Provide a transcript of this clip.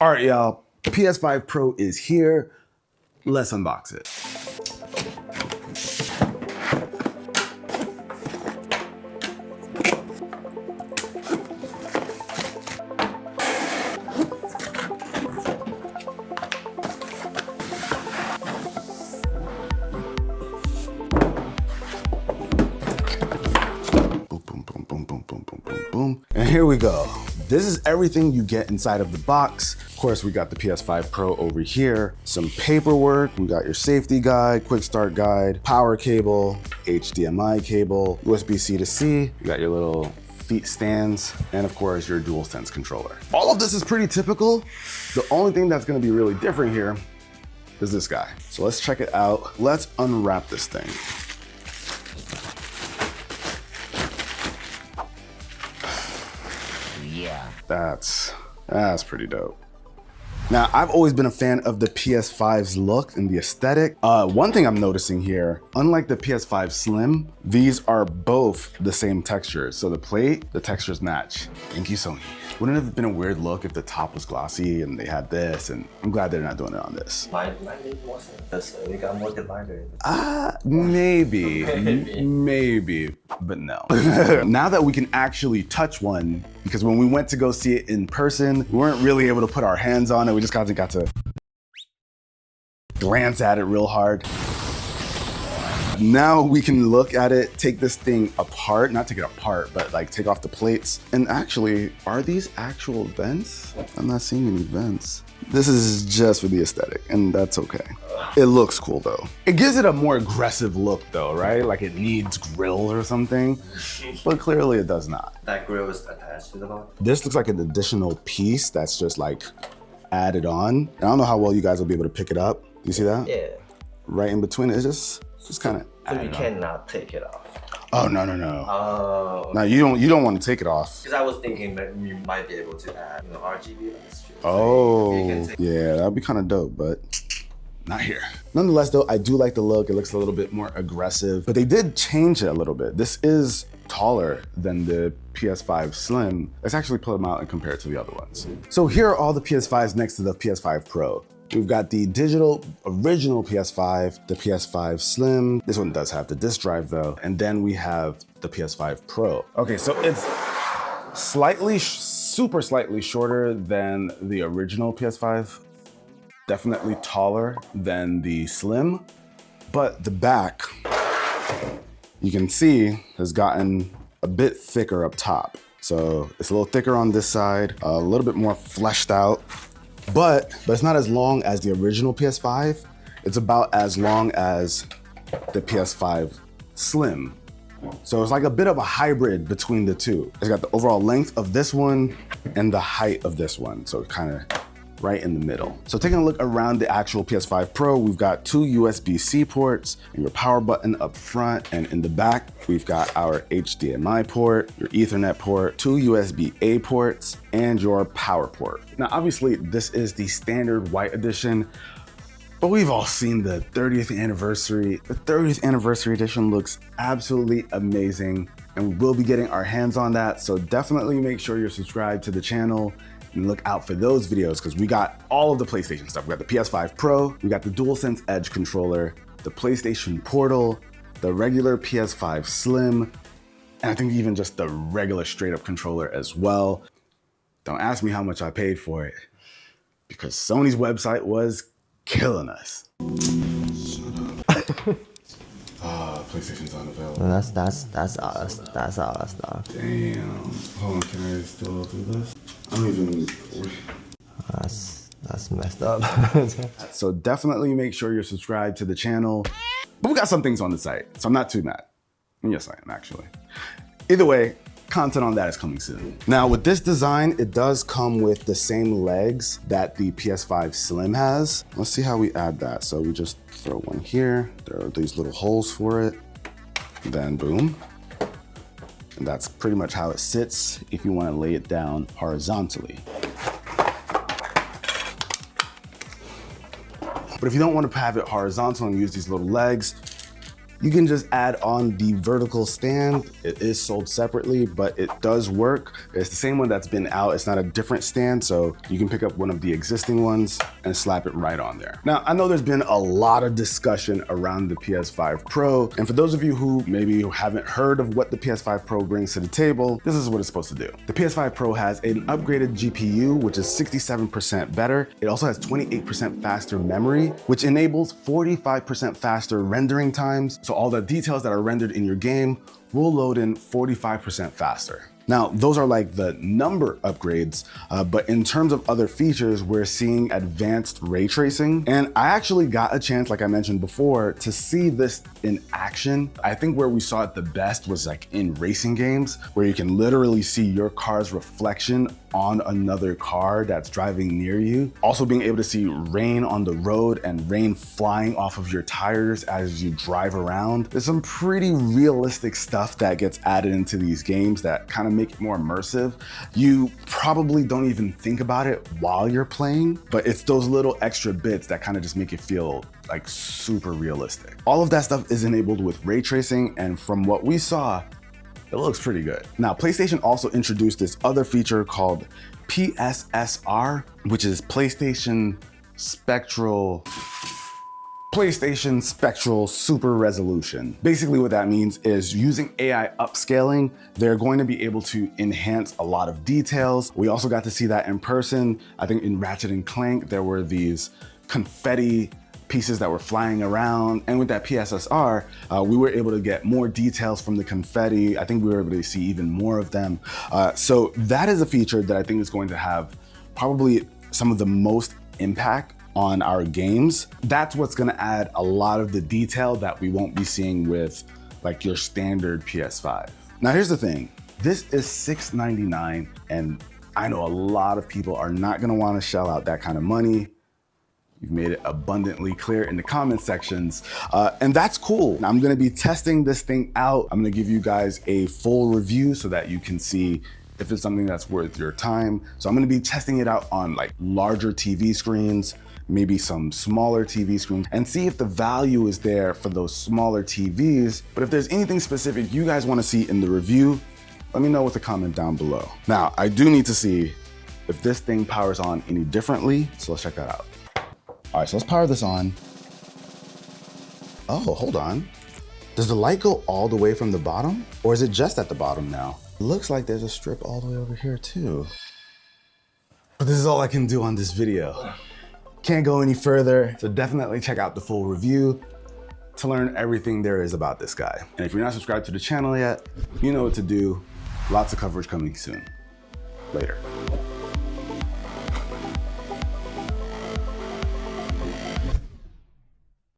All right, y'all, PS5 Pro is here. Let's unbox it. Boom, boom, boom, boom, boom, boom, boom, boom, boom. And here we go. This is everything you get inside of the box. Of course, we got the PS5 Pro over here, some paperwork, we got your safety guide, quick start guide, power cable, HDMI cable, USB-C to C, you got your little feet stands, and of course your DualSense controller. All of this is pretty typical. The only thing that's gonna be really different here is this guy. So let's check it out. Let's unwrap this thing. Yeah. That's pretty dope. Now, I've always been a fan of the PS5's look and the aesthetic. One thing I'm noticing here, unlike the PS5 Slim, these are both the same texture. So the plate, the textures match. Thank you, Sony. Wouldn't it have been a weird look if the top was glossy and they had this? And I'm glad they're not doing it on this. Mine wasn't. We got more divider. Maybe, maybe, but no. Now that we can actually touch one, because when we went to go see it in person, we weren't really able to put our hands on it. We just got to glance at it real hard. Now we can look at it, take this thing apart, not take it apart, but like take off the plates. And actually, are these actual vents? I'm not seeing any vents. This is just for the aesthetic, and that's okay. It looks cool though. It gives it a more aggressive look though, right? Like it needs grills or something, but clearly it does not. That grill is attached to the bottom. This looks like an additional piece that's just like added on. I don't know how well you guys will be able to pick it up. You see that? Yeah. Right in between it, it's just kind of So you cannot take it off. Oh, no. Oh. No, you don't want to take it off. Because I was thinking that you might be able to add, RGB on the strip. Oh, yeah, that'd be kind of dope, but not here. Nonetheless though, I do like the look. It looks a little bit more aggressive, but they did change it a little bit. This is taller than the PS5 Slim. Let's actually pull them out and compare it to the other ones. So here are all the PS5s next to the PS5 Pro. We've got the digital original PS5, the PS5 Slim. This one does have the disk drive though. And then we have the PS5 Pro. Okay, so it's super slightly shorter than the original PS5. Definitely taller than the Slim, but the back, you can see, has gotten a bit thicker up top. So it's a little thicker on this side, a little bit more fleshed out. But it's not as long as the original PS5. It's about as long as the PS5 Slim. So it's like a bit of a hybrid between the two. It's got the overall length of this one and the height of this one. So it's kind of right in the middle. So taking a look around the actual PS5 Pro, we've got two USB-C ports and your power button up front, and in the back, we've got our HDMI port, your Ethernet port, two USB-A ports, and your power port. Now, obviously, this is the standard white edition, but we've all seen the 30th anniversary. The 30th anniversary edition looks absolutely amazing, and we will be getting our hands on that, so definitely make sure you're subscribed to the channel and look out for those videos, because we got all of the PlayStation stuff. We got the PS5 Pro, we got the DualSense Edge controller, the PlayStation Portal, the regular PS5 Slim, and I think even just the regular straight up controller as well. Don't ask me how much I paid for it, because Sony's website was killing us. PlayStation's unavailable. That's our stuff. Damn. Hold on, can I still do this? I don't even. That's messed up. So definitely make sure you're subscribed to the channel. But we got some things on the site, so I'm not too mad. Yes, I am actually. Either way, content on that is coming soon. Now with this design, it does come with the same legs that the PS5 Slim has. Let's see how we add that. So we just throw one here. There are these little holes for it. Then boom. And that's pretty much how it sits if you want to lay it down horizontally. But if you don't want to have it horizontal and use these little legs, you can just add on the vertical stand. It is sold separately, but it does work. It's the same one that's been out. It's not a different stand, so you can pick up one of the existing ones and slap it right on there. Now, I know there's been a lot of discussion around the PS5 Pro, and for those of you who maybe haven't heard of what the PS5 Pro brings to the table, this is what it's supposed to do. The PS5 Pro has an upgraded GPU, which is 67% better. It also has 28% faster memory, which enables 45% faster rendering times. So all the details that are rendered in your game will load in 45% faster. Now, those are like the number upgrades, but in terms of other features, we're seeing advanced ray tracing. And I actually got a chance, like I mentioned before, to see this in action. I think where we saw it the best was like in racing games, where you can literally see your car's reflection on another car that's driving near you. Also being able to see rain on the road and rain flying off of your tires as you drive around. There's some pretty realistic stuff that gets added into these games that kind of make it more immersive. You probably don't even think about it while you're playing, but it's those little extra bits that kind of just make it feel like super realistic. All of that stuff is enabled with ray tracing, and from what we saw, it looks pretty good. Now, PlayStation also introduced this other feature called PSSR, which is PlayStation Spectral Super Resolution. Basically what that means is using AI upscaling, they're going to be able to enhance a lot of details. We also got to see that in person. I think in Ratchet & Clank, there were these confetti pieces that were flying around. And with that PSSR, we were able to get more details from the confetti. I think we were able to see even more of them. So that is a feature that I think is going to have probably some of the most impact on our games. That's what's gonna add a lot of the detail that we won't be seeing with like your standard PS5. Now here's the thing, this is $699, and I know a lot of people are not gonna wanna shell out that kind of money. You've made it abundantly clear in the comment sections, and that's cool. I'm gonna be testing this thing out. I'm gonna give you guys a full review so that you can see if it's something that's worth your time. So I'm gonna be testing it out on like larger TV screens, maybe some smaller TV screens, and see if the value is there for those smaller TVs. But if there's anything specific you guys wanna see in the review, let me know with a comment down below. Now, I do need to see if this thing powers on any differently, so let's check that out. All right, so let's power this on. Oh, hold on. Does the light go all the way from the bottom? Or is it just at the bottom now? It looks like there's a strip all the way over here too. But this is all I can do on this video. Can't go any further, so definitely check out the full review to learn everything there is about this guy. And if you're not subscribed to the channel yet, you know what to do. Lots of coverage coming soon. Later.